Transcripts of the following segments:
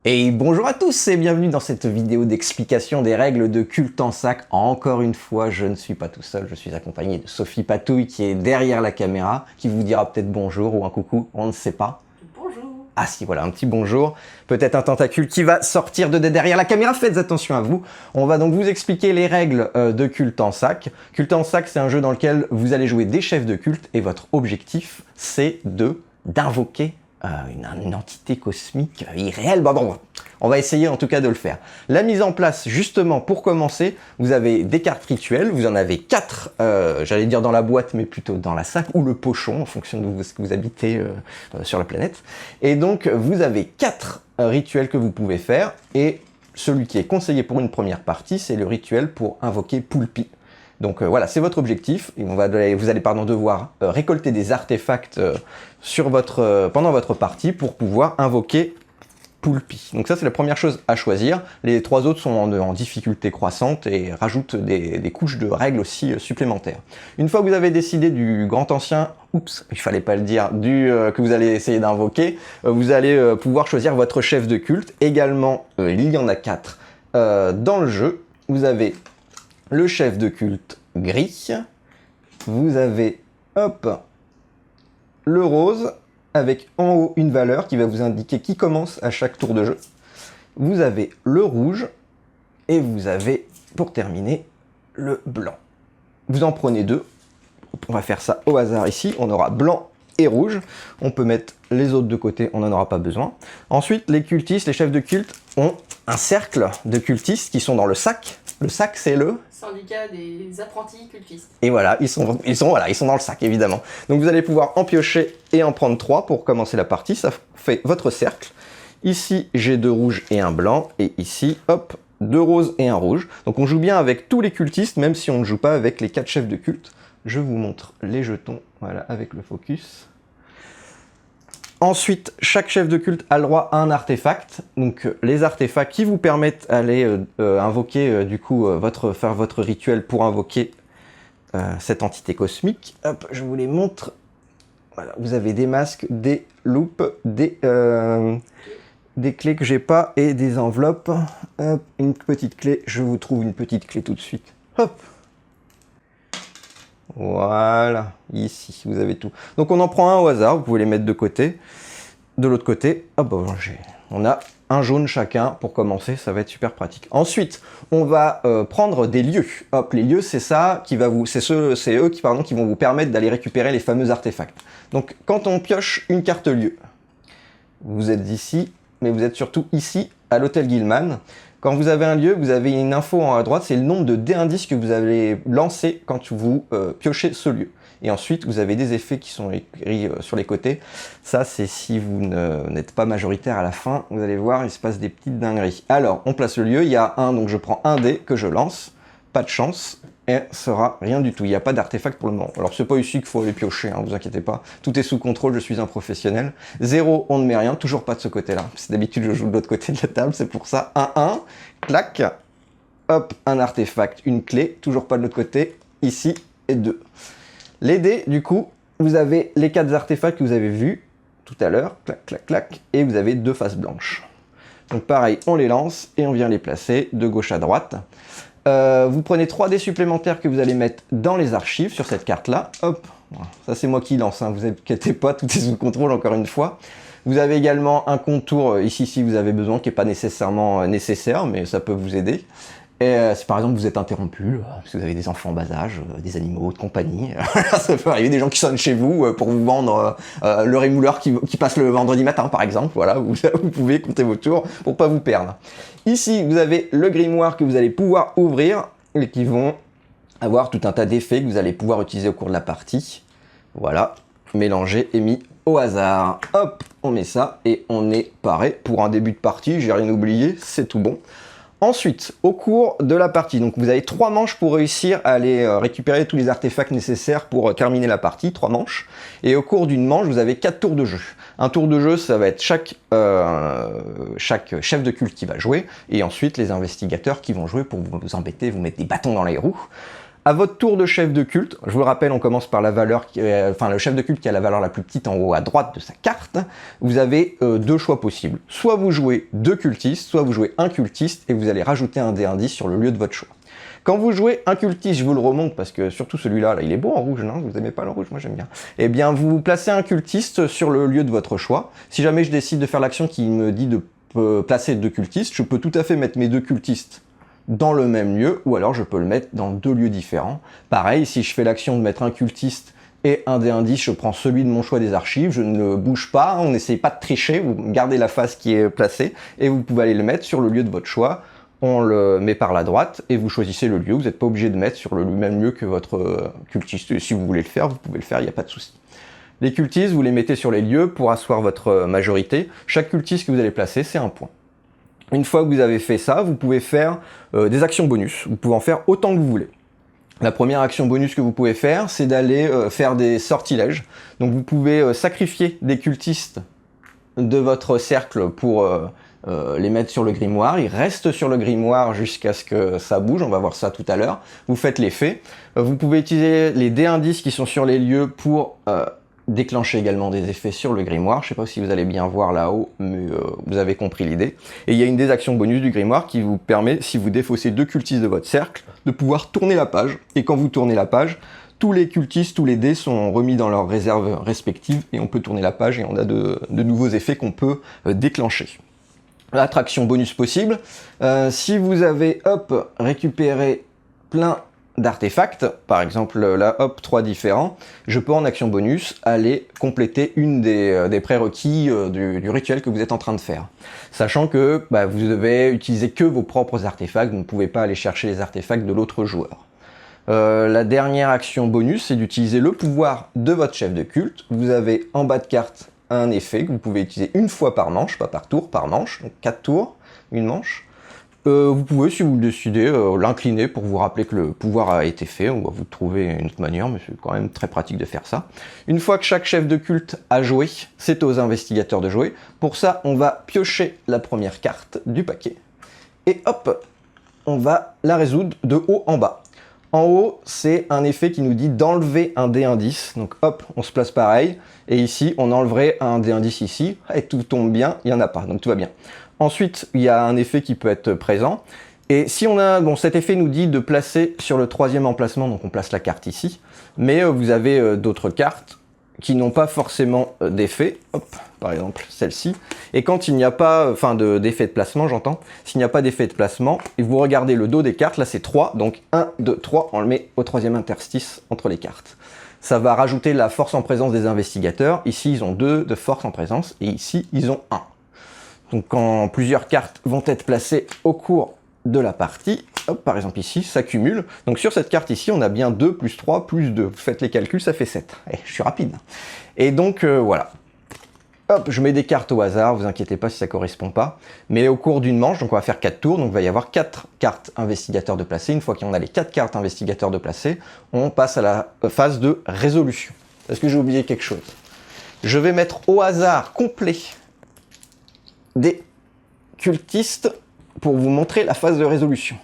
Et bonjour à tous et bienvenue dans cette vidéo d'explication des règles de Culte en Sac. Encore une fois, je ne suis pas tout seul, je suis accompagné de Sophie Patouille qui est derrière la caméra, qui vous dira peut-être bonjour ou un coucou, on ne sait pas. Bonjour. Ah si, voilà, un petit bonjour. Peut-être un tentacule qui va sortir de derrière la caméra, faites attention à vous. On va donc vous expliquer les règles de Culte en Sac. Culte en Sac, c'est un jeu dans lequel vous allez jouer des chefs de culte et votre objectif, c'est d'invoquer une entité cosmique irréelle. Bon, on va essayer en tout cas de le faire. La mise en place, justement, pour commencer, vous avez des cartes rituelles, vous en avez 4, j'allais dire dans la boîte, mais plutôt dans la sac, ou le pochon, en fonction de où vous habitez sur la planète. Et donc, vous avez 4 rituels que vous pouvez faire, et celui qui est conseillé pour une première partie, c'est le rituel pour invoquer Poulpi. Donc voilà, c'est votre objectif, et vous allez devoir récolter des artefacts pendant votre partie pour pouvoir invoquer Poulpi. Donc ça, c'est la première chose à choisir. Les 3 autres sont en difficulté croissante et rajoutent des couches de règles aussi supplémentaires. Une fois que vous avez décidé du grand ancien, oups, il fallait pas le dire, que vous allez essayer d'invoquer, vous allez pouvoir choisir votre chef de culte. Également, il y en a 4 dans le jeu. Vous avez le chef de culte gris, vous avez, hop, le rose, avec en haut une valeur qui va vous indiquer qui commence à chaque tour de jeu. Vous avez le rouge, et vous avez, pour terminer, le blanc. Vous en prenez 2, on va faire ça au hasard ici, on aura blanc et rouge, on peut mettre les autres de côté, on n'en aura pas besoin. Ensuite, les cultistes, les chefs de culte, ont un cercle de cultistes qui sont dans le sac. Le sac, c'est le syndicat des apprentis cultistes. Et voilà, ils sont dans le sac, évidemment. Donc vous allez pouvoir en piocher et en prendre 3 pour commencer la partie. Ça fait votre cercle. Ici, j'ai 2 rouges et un blanc. Et ici, hop, 2 roses et un rouge. Donc on joue bien avec tous les cultistes, même si on ne joue pas avec les 4 chefs de culte. Je vous montre les jetons, voilà, avec le focus. Ensuite, chaque chef de culte a le droit à un artefact. Donc les artefacts qui vous permettent d'aller invoquer, faire votre rituel pour invoquer cette entité cosmique. Hop, je vous les montre. Voilà, vous avez des masques, des loupes, des clés que j'ai pas et des enveloppes. Hop, une petite clé. Je vous trouve une petite clé tout de suite. Hop. Voilà, ici, vous avez tout. Donc on en prend un au hasard, vous pouvez les mettre de côté. De l'autre côté, hop, on a un jaune chacun pour commencer, ça va être super pratique. Ensuite, on va prendre des lieux. Hop, les lieux, c'est ça qui va c'est eux qui vont vous permettre d'aller récupérer les fameux artefacts. Donc quand on pioche une carte lieu, vous êtes ici, mais vous êtes surtout ici à l'hôtel Gilman. Quand vous avez un lieu, vous avez une info en haut à droite, c'est le nombre de dés indices que vous allez lancer quand vous piochez ce lieu. Et ensuite, vous avez des effets qui sont écrits sur les côtés. Ça, c'est si vous n'êtes pas majoritaire à la fin. Vous allez voir, il se passe des petites dingueries. Alors, on place le lieu. Il y a un, donc je prends un dé que je lance. Pas de chance. Et sera rien du tout. Il n'y a pas d'artefact pour le moment. Alors, c'est pas ici qu'il faut aller piocher, hein, vous inquiétez pas. Tout est sous contrôle, je suis un professionnel. 0, on ne met rien. Toujours pas de ce côté-là. C'est d'habitude, je joue de l'autre côté de la table. C'est pour ça. 1-1. Clac. Hop, un artefact, une clé. Toujours pas de l'autre côté. Ici et 2. Les dés, du coup, vous avez les 4 artefacts que vous avez vus tout à l'heure, clac, clac, clac, et vous avez 2 faces blanches. Donc pareil, on les lance et on vient les placer de gauche à droite. Vous prenez 3 dés supplémentaires que vous allez mettre dans les archives sur cette carte-là. Hop, ça c'est moi qui lance, hein, vous inquiétez pas, tout est sous contrôle encore une fois. Vous avez également un contour ici si vous avez besoin, qui n'est pas nécessairement nécessaire, mais ça peut vous aider. Et si par exemple vous êtes interrompu, parce que vous avez des enfants en bas âge, des animaux de compagnie, ça peut arriver, des gens qui sonnent chez vous pour vous vendre le rémouleur qui passe le vendredi matin par exemple, voilà, vous pouvez compter vos tours pour pas vous perdre. Ici vous avez le grimoire que vous allez pouvoir ouvrir et qui vont avoir tout un tas d'effets que vous allez pouvoir utiliser au cours de la partie. Voilà, mélangé et mis au hasard. Hop, on met ça et on est paré pour un début de partie, j'ai rien oublié, c'est tout bon. Ensuite, au cours de la partie, donc vous avez 3 manches pour réussir à aller récupérer tous les artefacts nécessaires pour terminer la partie, 3 manches. Et au cours d'une manche, vous avez 4 tours de jeu. Un tour de jeu, ça va être chaque chef de culte qui va jouer, et ensuite les investigateurs qui vont jouer pour vous embêter, vous mettre des bâtons dans les roues. À votre tour de chef de culte, je vous le rappelle, on commence par la valeur, le chef de culte qui a la valeur la plus petite en haut à droite de sa carte. Vous avez deux choix possibles. Soit vous jouez 2 cultistes, soit vous jouez un cultiste et vous allez rajouter un D10 sur le lieu de votre choix. Quand vous jouez un cultiste, je vous le remonte parce que surtout celui-là, là, il est beau en rouge, non? Vous aimez pas le rouge? Moi j'aime bien. Eh bien, vous placez un cultiste sur le lieu de votre choix. Si jamais je décide de faire l'action qui me dit de placer 2 cultistes, je peux tout à fait mettre mes 2 cultistes dans le même lieu, ou alors je peux le mettre dans 2 lieux différents. Pareil, si je fais l'action de mettre un cultiste et un des indices, je prends celui de mon choix des archives, je ne bouge pas, on n'essaye pas de tricher, vous gardez la face qui est placée, et vous pouvez aller le mettre sur le lieu de votre choix. On le met par la droite, et vous choisissez le lieu, vous n'êtes pas obligé de mettre sur le même lieu que votre cultiste, et si vous voulez le faire, vous pouvez le faire, il n'y a pas de souci. Les cultistes, vous les mettez sur les lieux pour asseoir votre majorité. Chaque cultiste que vous allez placer, c'est un point. Une fois que vous avez fait ça, vous pouvez faire des actions bonus. Vous pouvez en faire autant que vous voulez. La première action bonus que vous pouvez faire, c'est d'aller faire des sortilèges. Donc vous pouvez sacrifier des cultistes de votre cercle pour les mettre sur le grimoire. Ils restent sur le grimoire jusqu'à ce que ça bouge. On va voir ça tout à l'heure. Vous faites l'effet. Vous pouvez utiliser les dés indices qui sont sur les lieux pour déclencher également des effets sur le grimoire. Je ne sais pas si vous allez bien voir là-haut, mais vous avez compris l'idée. Et il y a une des actions bonus du grimoire qui vous permet, si vous défaussez 2 cultistes de votre cercle, de pouvoir tourner la page. Et quand vous tournez la page, tous les cultistes, tous les dés sont remis dans leurs réserves respectives et on peut tourner la page et on a de nouveaux effets qu'on peut déclencher. L'attraction bonus possible, si vous avez récupéré plein d'artefacts, par exemple là, 3 différents, je peux en action bonus aller compléter une des prérequis du rituel que vous êtes en train de faire. Sachant que vous devez utiliser que vos propres artefacts, vous ne pouvez pas aller chercher les artefacts de l'autre joueur. La dernière action bonus, c'est d'utiliser le pouvoir de votre chef de culte. Vous avez en bas de carte un effet que vous pouvez utiliser une fois par manche, pas par tour, par manche, donc 4 tours, une manche. Vous pouvez, si vous le décidez, l'incliner pour vous rappeler que le pouvoir a été fait. On va vous trouver une autre manière, mais c'est quand même très pratique de faire ça. Une fois que chaque chef de culte a joué, c'est aux investigateurs de jouer. Pour ça, on va piocher la première carte du paquet. Et hop, on va la résoudre de haut en bas. En haut, c'est un effet qui nous dit d'enlever un dé indice. Donc hop, on se place pareil. Et ici, on enlèverait un dé indice ici. Et tout tombe bien, il n'y en a pas, donc tout va bien. Ensuite, il y a un effet qui peut être présent. Et si on a, cet effet nous dit de placer sur le 3e emplacement, donc on place la carte ici. Mais vous avez d'autres cartes qui n'ont pas forcément d'effet. Hop, par exemple celle-ci. Et quand il n'y a pas, d'effet de placement, j'entends. S'il n'y a pas d'effet de placement, et vous regardez le dos des cartes, là c'est 3. Donc 1, 2, 3, on le met au 3e interstice entre les cartes. Ça va rajouter la force en présence des investigateurs. Ici, ils ont 2 de force en présence. Et ici, ils ont 1. Donc quand plusieurs cartes vont être placées au cours de la partie, hop, par exemple ici, ça cumule. Donc sur cette carte ici, on a bien 2 plus 3 plus 2. Vous faites les calculs, ça fait 7. Je suis rapide. Et donc voilà. Hop, je mets des cartes au hasard, vous inquiétez pas si ça correspond pas. Mais au cours d'une manche, donc on va faire 4 tours, donc il va y avoir 4 cartes investigateurs de placer. Une fois qu'on a les 4 cartes investigateurs de placer, on passe à la phase de résolution. Est-ce que j'ai oublié quelque chose? Je vais mettre au hasard complet des cultistes pour vous montrer la phase de résolution.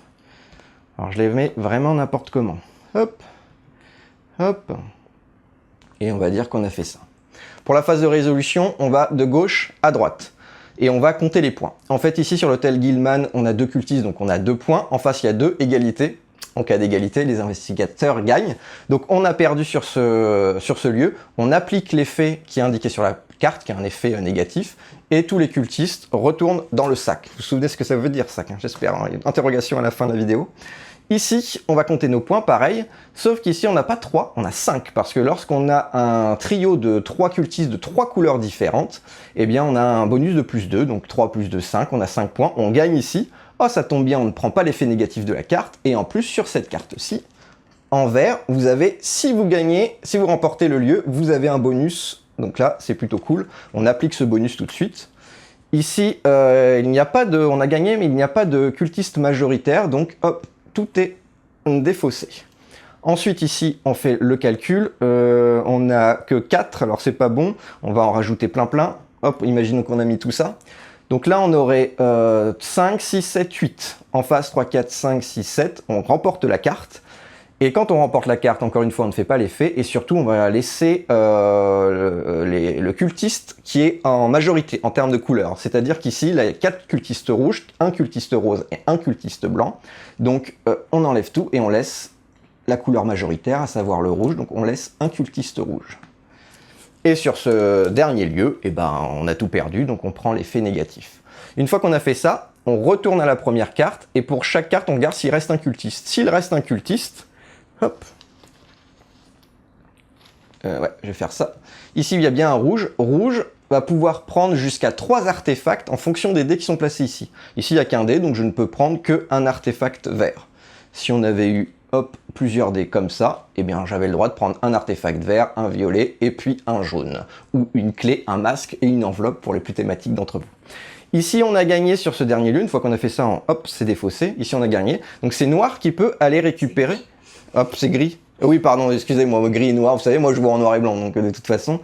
Alors je les mets vraiment n'importe comment. Hop, hop. Et on va dire qu'on a fait ça. Pour la phase de résolution, on va de gauche à droite. Et on va compter les points. En fait, ici sur l'hôtel Gilman, on a 2 cultistes, donc on a 2 points. En face, il y a 2 égalités. En cas d'égalité, les investigateurs gagnent. Donc on a perdu sur ce lieu. On applique l'effet qui est indiqué sur la carte, qui est un effet négatif. Et tous les cultistes retournent dans le sac. Vous vous souvenez ce que ça veut dire, sac, hein, j'espère. Hein. Il y a une interrogation à la fin de la vidéo. Ici, on va compter nos points, pareil, sauf qu'ici, on n'a pas 3, on a 5, parce que lorsqu'on a un trio de 3 cultistes de 3 couleurs différentes, eh bien, on a un bonus de plus 2, donc 3 plus 2, 5, on a 5 points, on gagne ici. Oh, ça tombe bien, on ne prend pas l'effet négatif de la carte, et en plus, sur cette carte-ci, en vert, vous avez, si vous gagnez, si vous remportez le lieu, vous avez un bonus, donc là, c'est plutôt cool, on applique ce bonus tout de suite. Ici, il n'y a pas de, on a gagné, mais il n'y a pas de cultiste majoritaire, donc hop, tout est défaussé. Ensuite ici on fait le calcul, on n'a que 4, alors c'est pas bon, on va en rajouter plein. Hop, imaginons qu'on a mis tout ça. Donc là on aurait 5, 6, 7, 8. En face 3, 4, 5, 6, 7, on remporte la carte. Et quand on remporte la carte, encore une fois, on ne fait pas l'effet, et surtout, on va laisser le cultiste qui est en majorité en termes de couleur. C'est-à-dire qu'ici, il y a 4 cultistes rouges, un cultiste rose et un cultiste blanc. Donc, on enlève tout et on laisse la couleur majoritaire, à savoir le rouge. Donc, on laisse un cultiste rouge. Et sur ce dernier lieu, eh ben, on a tout perdu, donc on prend l'effet négatif. Une fois qu'on a fait ça, on retourne à la première carte, et pour chaque carte, on regarde s'il reste un cultiste. S'il reste un cultiste, hop, ouais, je vais faire ça. Ici, il y a bien un rouge. Rouge va pouvoir prendre jusqu'à 3 artefacts en fonction des dés qui sont placés ici. Ici, il n'y a qu'un dé, donc je ne peux prendre qu'un artefact vert. Si on avait eu hop, plusieurs dés comme ça, eh bien j'avais le droit de prendre un artefact vert, un violet et puis un jaune. Ou une clé, un masque et une enveloppe pour les plus thématiques d'entre vous. Ici, on a gagné sur ce dernier lieu. Une fois qu'on a fait ça, hop, c'est défaussé. Ici, on a gagné. Donc c'est noir qui peut aller récupérer. Hop, c'est gris. Oui, pardon, excusez-moi, gris et noir. Vous savez, moi je vois en noir et blanc, donc de toute façon.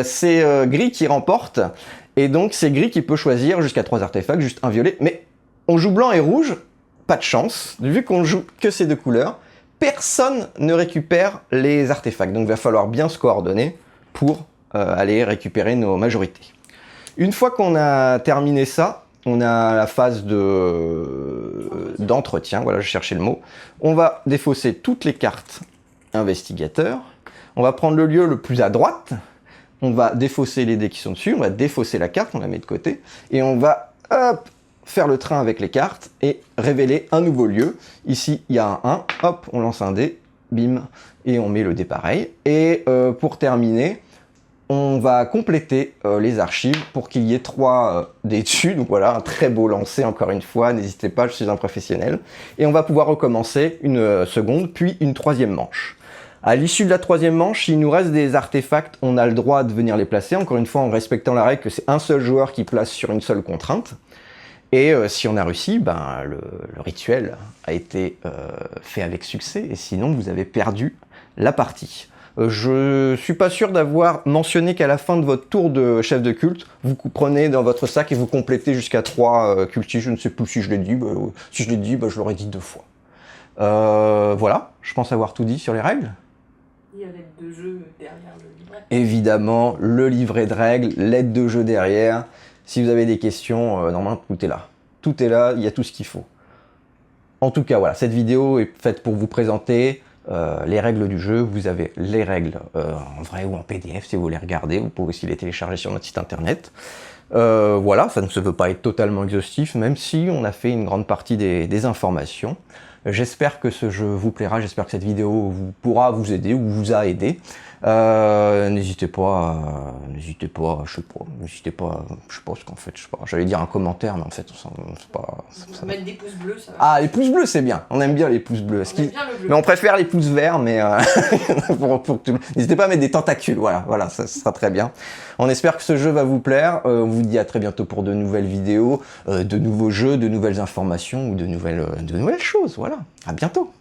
C'est gris qui remporte. Et donc c'est gris qui peut choisir jusqu'à 3 artefacts, juste un violet. Mais on joue blanc et rouge. Pas de chance, vu qu'on joue que ces 2 couleurs, personne ne récupère les artefacts. Donc il va falloir bien se coordonner pour aller récupérer nos majorités. Une fois qu'on a terminé ça, on a la phase d'entretien, voilà, je cherchais le mot. On va défausser toutes les cartes investigateurs. On va prendre le lieu le plus à droite. On va défausser les dés qui sont dessus. On va défausser la carte, on la met de côté. Et on va, hop, faire le train avec les cartes et révéler un nouveau lieu. Ici, il y a un 1, hop, on lance un dé, bim, et on met le dé pareil. Et pour terminer, on va compléter les archives pour qu'il y ait 3 dés dessus. Donc voilà, un très beau lancer encore une fois, n'hésitez pas, je suis un professionnel. Et on va pouvoir recommencer une seconde, puis une 3e manche. À l'issue de la 3e manche, s'il nous reste des artefacts, on a le droit de venir les placer, encore une fois en respectant la règle que c'est un seul joueur qui place sur une seule contrainte. Et si on a réussi, ben, le rituel a été fait avec succès, et sinon vous avez perdu la partie. Je suis pas sûr d'avoir mentionné qu'à la fin de votre tour de chef de culte, vous prenez dans votre sac et vous complétez jusqu'à 3 cultistes. Je ne sais plus si je l'ai dit, si je l'ai dit, je l'aurais dit 2 fois. Voilà, je pense avoir tout dit sur les règles. Il y a l'aide de jeu derrière le livret. Évidemment, le livret de règles, l'aide de jeu derrière. Si vous avez des questions, normalement tout est là. Tout est là, il y a tout ce qu'il faut. En tout cas, voilà, cette vidéo est faite pour vous présenter les règles du jeu. Vous avez les règles en vrai ou en PDF si vous voulez regarder. Vous pouvez aussi les télécharger sur notre site internet. Voilà, ça ne se veut pas être totalement exhaustif, même si on a fait une grande partie des informations. J'espère que ce jeu vous plaira, j'espère que cette vidéo pourra vous aider ou vous a aidé. N'hésitez pas, je sais pas ce qu'en fait, je sais pas, j'allais dire un commentaire, mais en fait, c'est pas... Mettre des pouces bleus, ça va. Ah, les pouces bleus, c'est bien, on aime bien les pouces bleus. On aime bien le bleu. Mais on préfère les pouces verts, mais n'hésitez pas à mettre des tentacules, voilà, ça sera très bien. On espère que ce jeu va vous plaire, on vous dit à très bientôt pour de nouvelles vidéos, de nouveaux jeux, de nouvelles informations ou de nouvelles choses, voilà. À bientôt.